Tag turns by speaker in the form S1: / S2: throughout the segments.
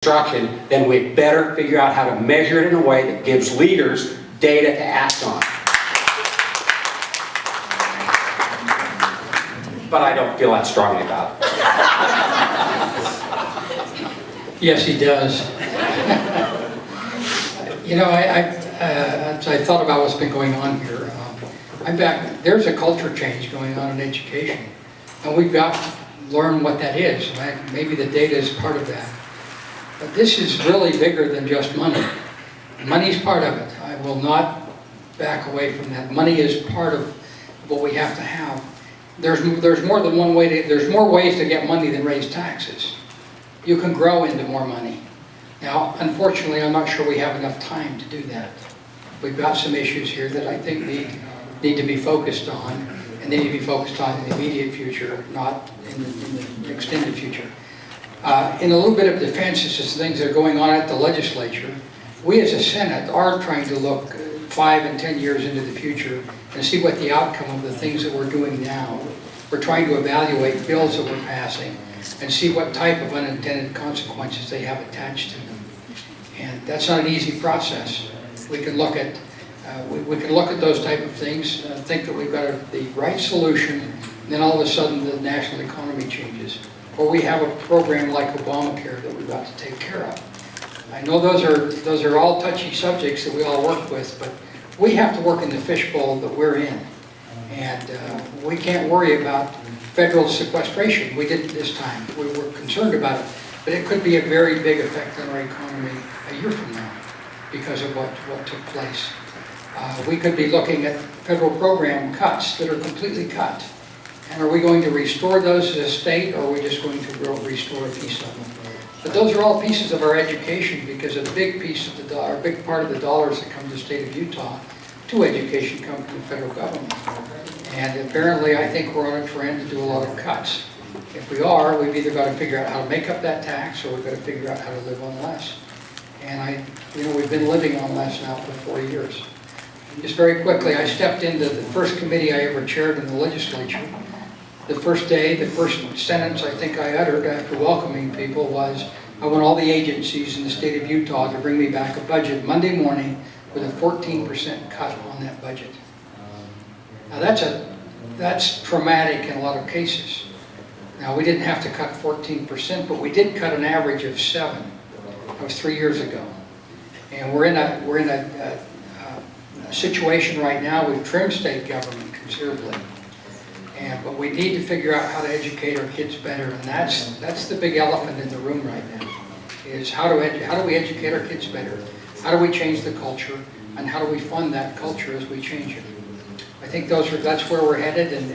S1: instruction, then we better figure out how to measure it in a way that gives leaders data to act on. But I don't feel that strongly about it.
S2: Yes, he does. You know, as I thought about what's been going on here, there's a culture change going on in education, and we've got to learn what that is. Maybe the data is part of that. But this is really bigger than just money. Money's part of it. I will not back away from that. Money is part of what we have to have. There's more than one way there's more ways to get money than raise taxes. You can grow into more money. Now, unfortunately, I'm not sure we have enough time to do that. We've got some issues here that I think need to be focused on, and they need to be focused on in the immediate future, not in the extended future. In a little bit of defense, it's just things that are going on at the legislature. We as a Senate are trying to look 5 and 10 years into the future and see what the outcome of the things that we're doing now. We're trying to evaluate bills that we're passing and see what type of unintended consequences they have attached to them. And that's not an easy process. We can look at those type of things, think that we've got the right solution, and then all of a sudden the national economy changes. Or we have a program like Obamacare that we've got to take care of. I know those are all touchy subjects that we all work with, but we have to work in the fishbowl that we're in. And we can't worry about federal sequestration. We didn't this time. We were concerned about it. But it could be a very big effect on our economy a year from now because of what took place. We could be looking at federal program cuts that are completely cut. And are we going to restore those as a state, or are we just going to restore a piece of them? But those are all pieces of our education, because a big piece of the dollar, a big part of the dollars that come to the state of Utah to education come from the federal government. And apparently I think we're on a trend to do a lot of cuts. If we are, we've either got to figure out how to make up that tax, or we've got to figure out how to live on less. And we've been living on less now for 4 years. And just very quickly, I stepped into the first committee I ever chaired in the legislature. The first day, the first sentence I think I uttered after welcoming people was, I want all the agencies in the state of Utah to bring me back a budget Monday morning with a 14% cut on that budget. Now that's traumatic in a lot of cases. Now we didn't have to cut 14%, but we did cut an average of 7%. That was 3 years ago. And we're in a situation right now. We've trimmed state government considerably. But we need to figure out how to educate our kids better, and that's the big elephant in the room right now, is how do we educate our kids better? How do we change the culture, and how do we fund that culture as we change it? I think that's where we're headed, and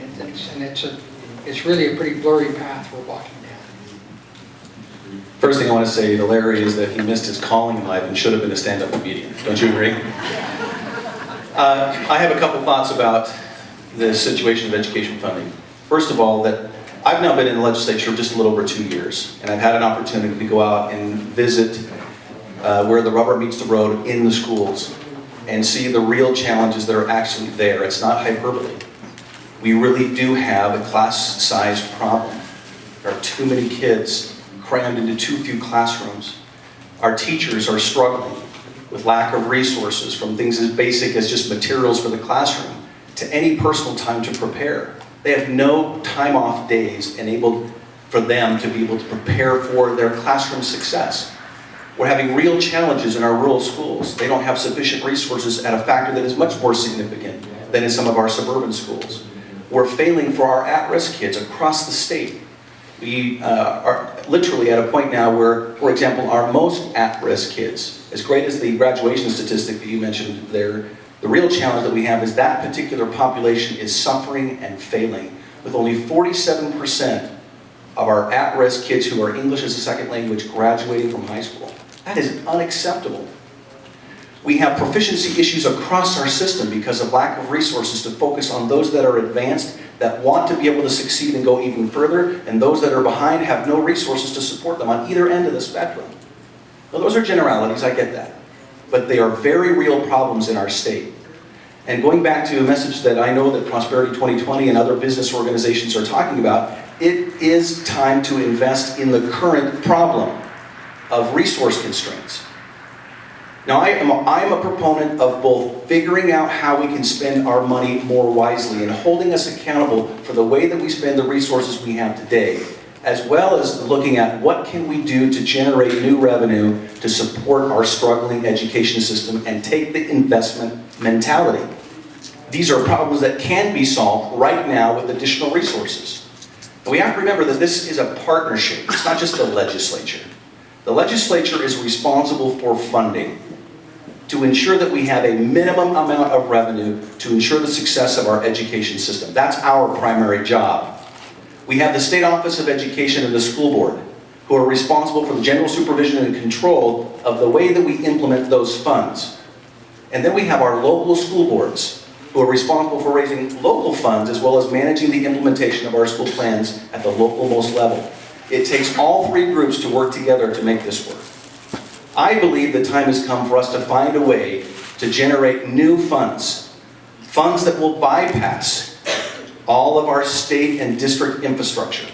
S2: it's really a pretty blurry path we're walking down.
S3: First thing I want to say to Larry is that he missed his calling in life and should have been a stand-up comedian. Don't you agree? I have a couple thoughts about the situation of education funding. First of all, that I've now been in the legislature just a little over 2 years, and I've had an opportunity to go out and visit where the rubber meets the road in the schools and see the real challenges that are actually there. It's not hyperbole. We really do have a class size problem. There are too many kids crammed into too few classrooms. Our teachers are struggling with lack of resources, from things as basic as just materials for the classroom to any personal time to prepare. They have no time off days enabled for them to be able to prepare for their classroom success. We're having real challenges in our rural schools. They don't have sufficient resources at a factor that is much more significant than in some of our suburban schools. We're failing for our at-risk kids across the state. We are literally at a point now where, for example, our most at-risk kids, as great as the graduation statistic that you mentioned there, the real challenge that we have is that particular population is suffering and failing, with only 47% of our at-risk kids who are English as a second language graduating from high school. That is unacceptable. We have proficiency issues across our system because of lack of resources to focus on those that are advanced, that want to be able to succeed and go even further, and those that are behind have no resources to support them on either end of the spectrum. Now, those are generalities, I get that. But they are very real problems in our state. And going back to a message that I know that Prosperity 2020 and other business organizations are talking about, it is time to invest in the current problem. of resource constraints. Now, I am a proponent of both figuring out how we can spend our money more wisely and holding us accountable for the way that we spend the resources we have today, as well as looking at what can we do to generate new revenue to support our struggling education system and take the investment mentality. These are problems that can be solved right now with additional resources. And we have to remember that this is a partnership. It's not just the legislature. The legislature is responsible for funding to ensure that we have a minimum amount of revenue to ensure the success of our education system. That's our primary job. We have the State Office of Education and the school board, who are responsible for the general supervision and control of the way that we implement those funds. And then we have our local school boards, who are responsible for raising local funds as well as managing the implementation of our school plans at the local most level. It takes all three groups to work together to make this work. I believe the time has come for us to find a way to generate new funds, funds that will bypass all of our state and district infrastructure,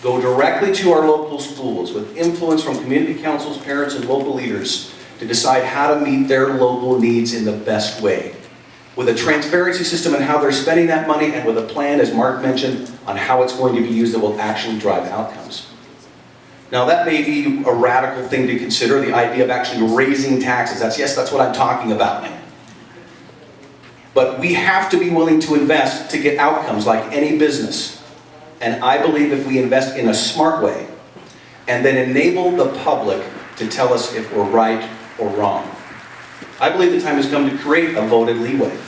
S3: go directly to our local schools with influence from community councils, parents, and local leaders to decide how to meet their local needs in the best way, with a transparency system in how they're spending that money and with a plan, as Mark mentioned, on how it's going to be used that will actually drive outcomes. Now that may be a radical thing to consider, the idea of actually raising taxes. That's what I'm talking about. But we have to be willing to invest to get outcomes like any business. And I believe if we invest in a smart way and then enable the public to tell us if we're right or wrong. I believe the time has come to create a voted leeway.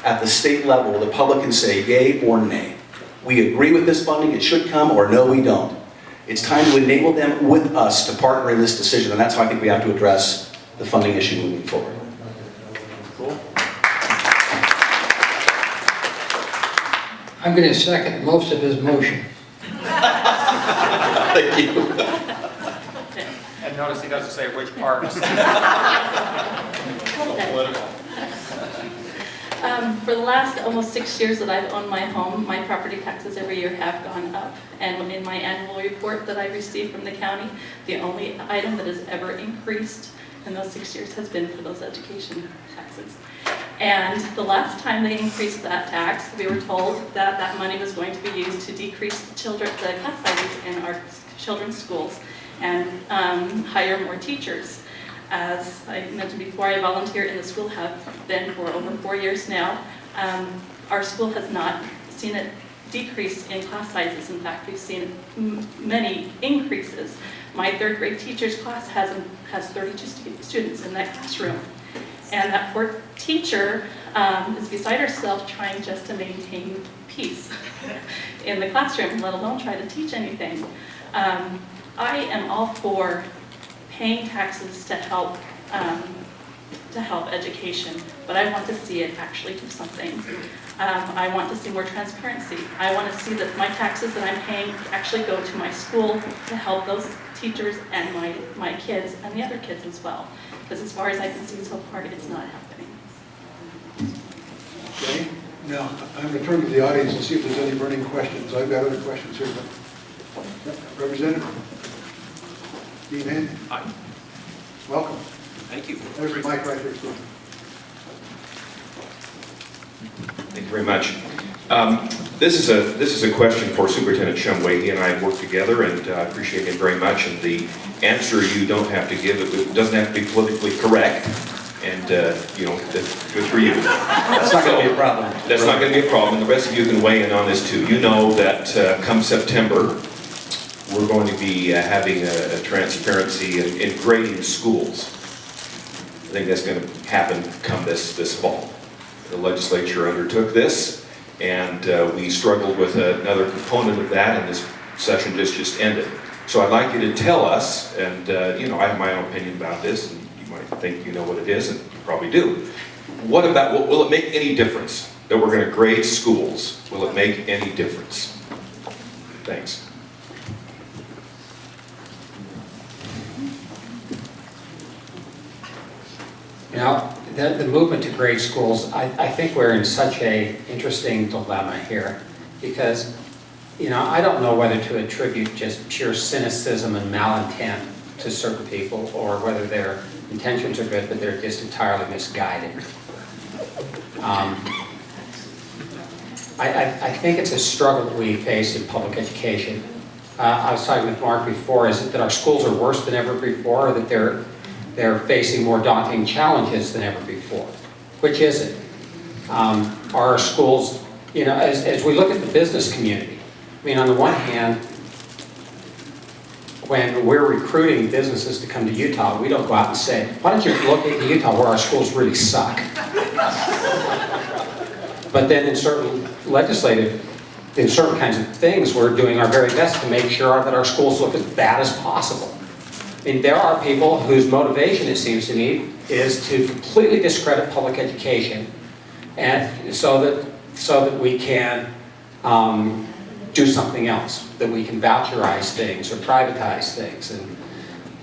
S3: At the state level, the public can say yay or nay. We agree with this funding, it should come, or no, we don't. It's time to enable them with us to partner in this decision, and that's how I think we have to address the funding issue moving forward. Cool.
S2: I'm going to second most of his motion.
S3: Thank you.
S4: And notice he doesn't say which parts.
S5: For the last almost 6 years that I've owned my home, my property taxes every year have gone up. And in my annual report that I received from the county, the only item that has ever increased in those 6 years has been for those education taxes. And the last time they increased that tax, we were told that that money was going to be used to decrease the class sizes in our children's schools and hire more teachers. As I mentioned before, I volunteer in the school, have been for over 4 years now. Our school has not seen a decrease in class sizes. In fact, we've seen many increases. My third grade teacher's class has 32 students in that classroom. And that poor teacher is beside herself trying just to maintain peace in the classroom, let alone try to teach anything. I am all for paying taxes to help education, but I want to see it actually do something. I want to see more transparency. I want to see that my taxes that I'm paying actually go to my school to help those teachers and my kids and the other kids as well. Because as far as I can see so far, it's not happening.
S6: Okay, now I'm going to turn to the audience and see if there's any burning questions. I've got other questions here, but Representative Dean Hand.
S7: Hi.
S6: Welcome.
S7: Thank you.
S6: There's the mic right there.
S7: Thank you very much. This is a question for Superintendent Shumway. He and I have worked together, and I appreciate him very much. And the answer you don't have to give, it doesn't have to be politically correct, and that's good for you.
S3: That's not going to be a problem.
S7: That's not going to be a problem. And the rest of you can weigh in on this too. You know that come September, we're going to be having a transparency in grading schools. I think that's going to happen come this fall. The legislature undertook this, and we struggled with another component of that, and this session just ended. So I'd like you to tell us, and I have my own opinion about this, and you might think you know what it is, and you probably do. Will it make any difference that we're going to grade schools? Will it make any difference? Thanks.
S1: The movement to grade schools, I think we're in such an interesting dilemma here, because I don't know whether to attribute just pure cynicism and malintent to certain people, or whether their intentions are good, but they're just entirely misguided. I think it's a struggle that we face in public education. I was talking with Mark before, is it that our schools are worse than ever before, or that they're facing more daunting challenges than ever before? Which is it? Are our schools, you know, as we look at the business community, I mean, on the one hand, when we're recruiting businesses to come to Utah, we don't go out and say, why don't you look at Utah where our schools really suck? But then in certain kinds of things, we're doing our very best to make sure that our schools look as bad as possible. I mean, there are people whose motivation, it seems to me, is to completely discredit public education, and so that we can do something else, that we can voucherize things or privatize things.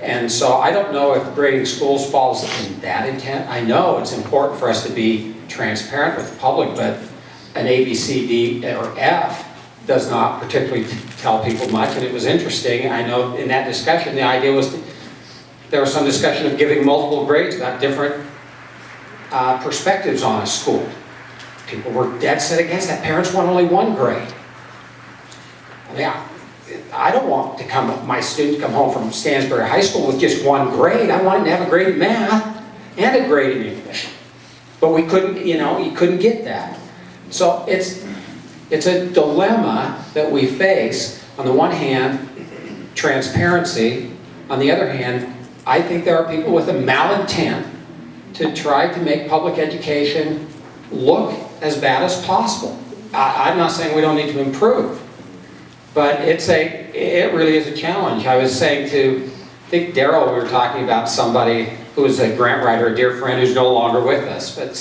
S1: And so I don't know if grading schools falls in that intent. I know it's important for us to be transparent with the public, but an A, B, C, D, or F does not particularly tell people much. And it was interesting, I know in that discussion, the idea was there was some discussion of giving multiple grades about different perspectives on a school. People were dead set against that. Parents want only one grade. I mean, I don't want my student to come home from Stansbury High School with just one grade. I want him to have a grade in math and a grade in English. But we couldn't, you know, you couldn't get that. So it's a dilemma that we face. On the one hand, transparency. On the other hand, I think there are people with a malintent to try to make public education look as bad as possible. I'm not saying we don't need to improve, but it really is a challenge. I was saying to, I think Daryl, we were talking about somebody who was a grant writer, a dear friend who's no longer with us, but